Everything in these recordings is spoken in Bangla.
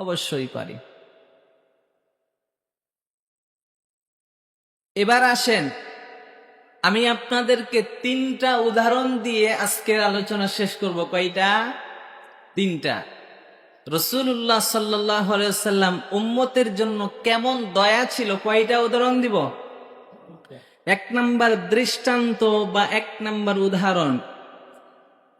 অবশ্যই পারি। এবার আসেন, আমি আপনাদেরকে 3টা উদাহরণ দিয়ে আজকের আলোচনা শেষ করব। কয়টা? 3টা। রাসূলুল্লাহ সাল্লাল্লাহু আলাইহি ওয়াসাল্লাম উম্মতের জন্য কেমন দয়া ছিল, কয়টা উদাহরণ দিব? 1 নাম্বার দৃষ্টান্ত বা 1 নাম্বার উদাহরণ,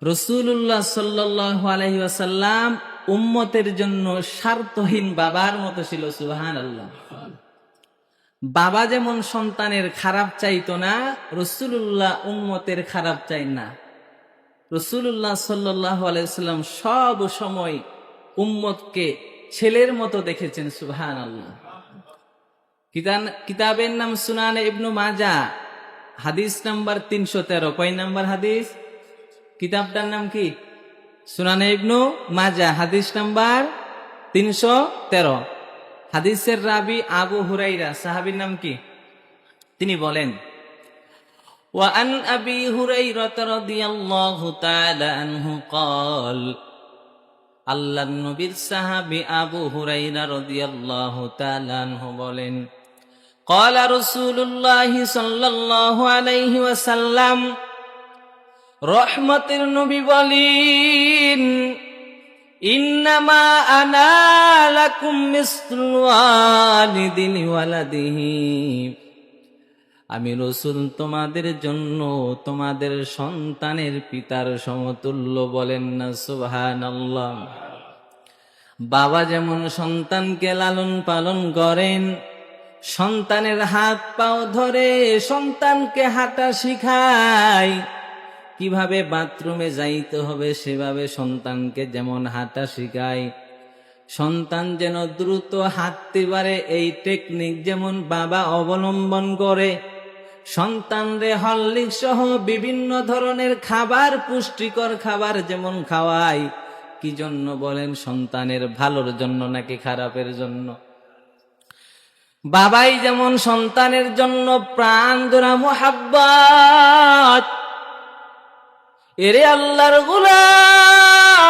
রাসূলুল্লাহ সাল্লাল্লাহু আলাইহি ওয়াসাল্লাম উম্মতের জন্য স্বার্থহীন বাবার মতো ছিল। সুবহানাল্লাহ। বাবা যেমন সন্তানের খারাপ চাইতো না, রাসূলুল্লাহ উম্মতের খারাপ চাই না। রাসূলুল্লাহ সাল্লাল্লাহু আলাইহি ওয়াসাল্লাম সব সময় উম্মতকে ছেলের মতো দেখেছেন। সুবহানাল্লাহ। কিতাবের নাম সুনানে ইবনু মাজাহ, হাদিস নাম্বার 313। কয় নাম্বার হাদিস? কিতাবটার নাম কি? সুনানে ইবনু মাজাহ, হাদিস নাম্বার 313। হাদিসের রাবি আবু হুরাইরা, সাহাবীর নাম কি? তিনি বলেন, وعن أبي هريرة رضي الله تعالى عنه قال, আল্লাহর নবীর সাহাবী আবু হুরাইরা রাদিয়াল্লাহু তাআলা আনহু বলেন, قال رسول الله صلى الله عليه وسلم, রহমতের নবী বলেন, ইন্নামা আনা লাকুম মিসলু ওয়ালিদি লিওয়ালাদিহি, আমি রাসূল তোমাদের জন্য তোমাদের সন্তানের পিতার সমতুল্য। বলেন না সুবহানাল্লাহ। বাবা যেমন সন্তানকে লালন পালন করেন, সন্তানের হাত পাও ধরে সন্তানকে হাঁটা শিখায়, কিভাবে বাথরুমে যাইতে হবে সেভাবে সন্তানকে যেমন হাঁটা শিখায়, সন্তান যেন দ্রুত হাঁটতে পারে এই টেকনিক যেমন বাবা অবলম্বন করে, সন্তানরে হরলিক্স সহ বিভিন্ন ধরনের খাবার, পুষ্টিকর খাবার যেমন খাওয়ায়, কি জন্য বলেন? সন্তানের ভালোর জন্য নাকি খারাপের জন্য? বাবাই যেমন সন্তানের জন্য প্রাণ জোড়া মুহাব্বত, এরে আল্লাহর গোলাম,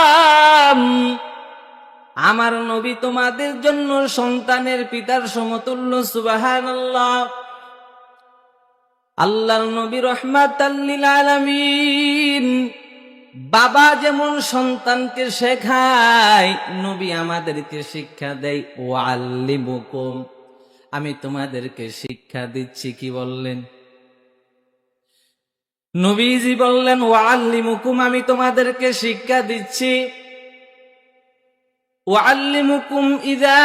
আমার নবী তোমাদের জন্য সন্তানের পিতার সমতুল্য। সুবহানাল্লাহ। আল্লাহর নবী রাহমাতাল লিল আলামিন, বাবা যেমন সন্তানকে শেখায়, নবী আমাদেরকে শিক্ষা দেয়। ওয়াল্লিমুকুম, আমি তোমাদেরকে শিক্ষা দিচ্ছি। কি বললেন? নবীজি বললেন, ওয়াল্লিমুকুম, আমি তোমাদেরকে শিক্ষা দিচ্ছি। ওয়াল্লিমুকুম ইযা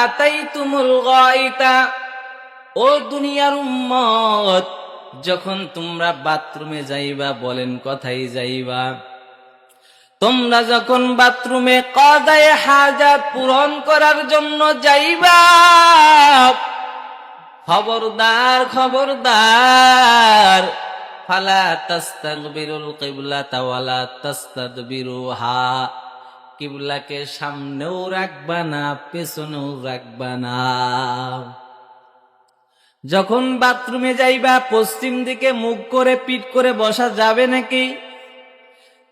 আতাইতুমুল গায়িতা, ও দুনিয়ার উম্মত, যখন তোমরা বাথরুমে যাইবা, বলেন কোথায় যাইবা? তোমরা যখন বাথরুমে কদায়ে হাজাত পূরণ করার জন্য যাইবা, খবরদার খবরদার, ফালা তাস্তাকবিরুল কিবলাতা ওয়ালা তাস্তাদবিরুহা, কিবলাকে সামনেও রাখবা না, পেছনেও রাখবা না। যখন বাথরুমে যাইবা, পশ্চিম দিকে মুখ করে পিঠ করে বসা যাবে নাকি?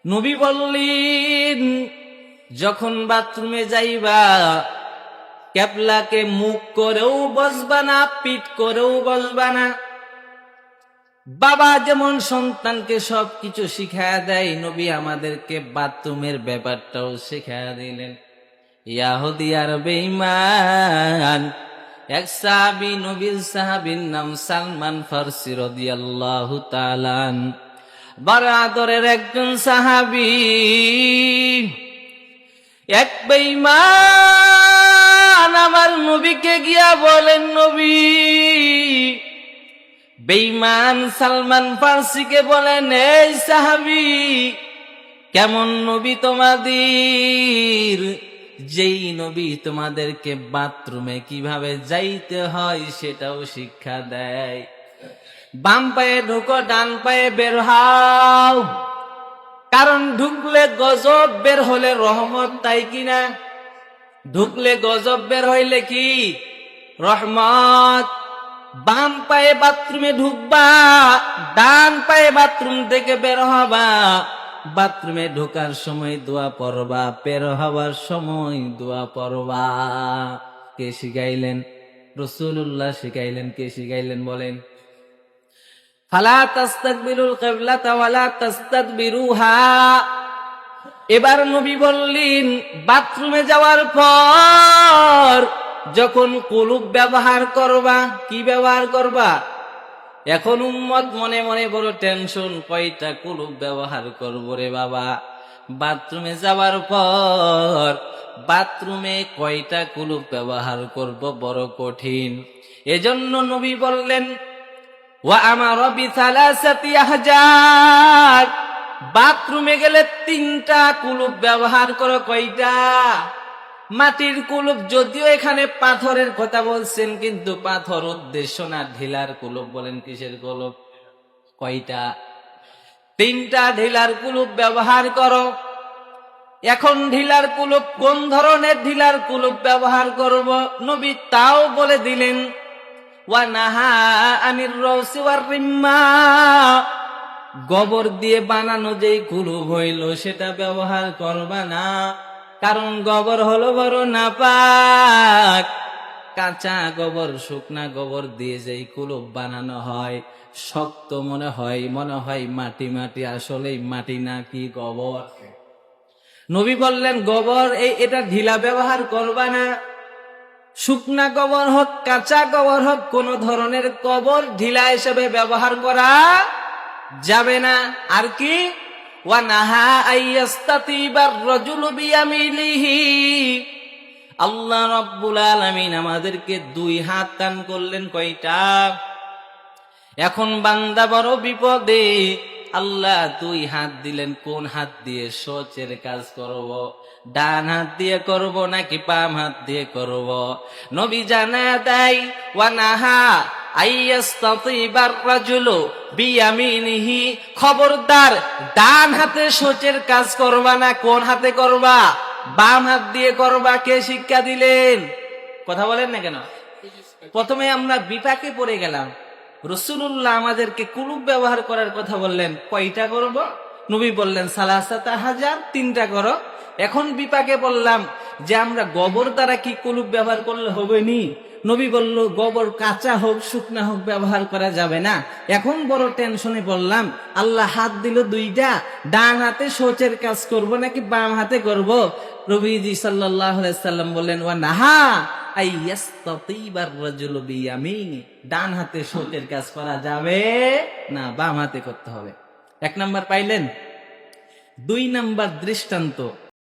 নবী বললেন, যখন বাথরুমে যাইবা, ক্যাবলাকে মুখ করেও বসবা না, পিঠ করেও বসবা না। বাবা যেমন সন্তানকে সবকিছু শিখায়া দেয়, নবী আমাদেরকে বাথরুমের ব্যাপারটাও শিখায়া দিলেন। ইয়াহুদি আর বেঈমান এক সাহাবী, নবীর সাহাবীর নাম সালমান ফারসি রাদিয়াল্লাহু তাআলা, বড় আদরের একজন সাহাবী। এক বেঈমান আমার নবীকে গিয়া বলেন, নবী, বেঈমান সালমান ফারসিকে বলেন, এই সাহাবী, কেমন নবী তোমাদের, যেই নবী তোমাদেরকে বাথরুমে কিভাবে যাইতে হয় সেটাও শিক্ষা দেয়। বাম পায়ে ঢুকো, ডান পায়ে বের হও, কারণ ঢুকলে গজব, বের হলে রহমত, তাই কিনা? ঢুকলে গজব, বের হইলে কি? রহমত। বাম পায়ে বাথরুমে ঢুকবা, ডান পায়ে বাথরুম থেকে বের হবা, বাথরুমে ঢোকার সময় দোয়া পড়বা, বের হওয়ার সময় দোয়া পড়বা। কে শিখাইলেন? রাসূলুল্লাহ শিখাইলেন। কে শিখাইলেন বলেন? ফালা তাস্তাকবিরুল কিবলাতা ওয়ালা তাস্তাদবিরুহা। এবার নবী বললেন, বাথরুমে যাওয়ার পর যখন কুলুপ ব্যবহার করবা, কি ব্যবহার করবা? এখন উম্মত মনে মনে বড় টেনশন, কয়টা কুলুপ ব্যবহার করবো রে বাবা। বাথরুমে যাওয়ার পর বাথরুমে কয়টা কুলুপ ব্যবহার করব, বড় কঠিন। এজন্য নবী বললেন, ওয়া আমারা বিসালাসাতি আহজার, বাথরুমে গেলে 3টা কুলুপ ব্যবহার করো। কয়টা? মাটির কুলুপ, যদিও এখানে পাথরের কথা বলছেন, কিন্তু পাথর উদ্দেশ্য না, ঢিলার কুলুপ। বলেন কিসের কুলুপ? কয়টা? 3টা ঢিলার কুলুপ ব্যবহার করো। এখন ঢিলার কুলুপ, কোন ধরনের ঢিলার কুলুপ ব্যবহার করব, নবী তাও বলে দিলেন। ওয়া নাহা আনির রাউসি ওয়ার রিম্মা, গোবর দিয়ে বানানো যেই কুলুপ হইল সেটা ব্যবহার করবা না, কারণ গোবর হলো বড় নাপাক। কাঁচা গোবর, শুকনা গোবর দিয়ে যেই কুলুপ বানানো হয়, শক্ত মনে হয় মাটি মাটি, আসলেই মাটি না, কি গোবর। নবী বললেন গোবর এটা ঢিলা ব্যবহার করবা না। শুকনা গোবর হোক, কাঁচা গোবর হোক, কোন ধরনের গোবর ঢিলা হিসেবে ব্যবহার করা যাবে না। আর কি? ওয়া নাহা আইয়াস্তাতিবার রাজুলু বিয়ামিনিহি, আল্লাহ রাব্বুল আলামিন আমাদেরকে 2 হাত দান করলেন। কয়টা? এখন বান্দা বড় বিপদে, আল্লাহ 2 হাত দিলেন। কোন হাত দিয়ে সোচের কাজ করব? ডান হাত দিয়ে করব নাকি বাম হাত দিয়ে করব? নবী জানা দেয়, ওয়া নাহা আইয়াস্তাতিবার রাজুলু বিয়ামিনিহি, খবরদার ডান হাতে সোচের কাজ করবা না। কোন হাতে করবা? বাম হাত দিয়ে করবা। কে শিক্ষা দিলেন? কথা বলেন না কেন? প্রথমে আমরা বিপাকে পড়ে গেলাম। রাসূলুল্লাহ আমাদেরকে কুলুপ ব্যবহার করার কথা বললেন, কয়টা করব? নবী বললেন সালাসাতা হাজার, 3টা করো। এখন বিপাকে বললাম যে আমরা গোবর দ্বারা কি কুলুপ ব্যবহার করলে হবে নি? নবী বলল গোবর কাঁচা হোক শুকনা হোক ব্যবহার করা যাবে না। এখন বড় টেনশনে বললাম, আল্লাহ হাত দিল 2টা, ডান হাতে শৌচের কাজ করব নাকি বাম হাতে করব? নবীজি সাল্লাল্লাহু আলাইহি সাল্লাম বললেন, ওয়া নাহা আইয়াস্তাতিবার রাজুলু বিয়ামিনি, ডান হাতে শৌচের কাজ করা যাবে না, বাম হাতে করতে হবে। 1 নাম্বার পাইলেন। 2 নাম্বার দৃষ্টান্ত,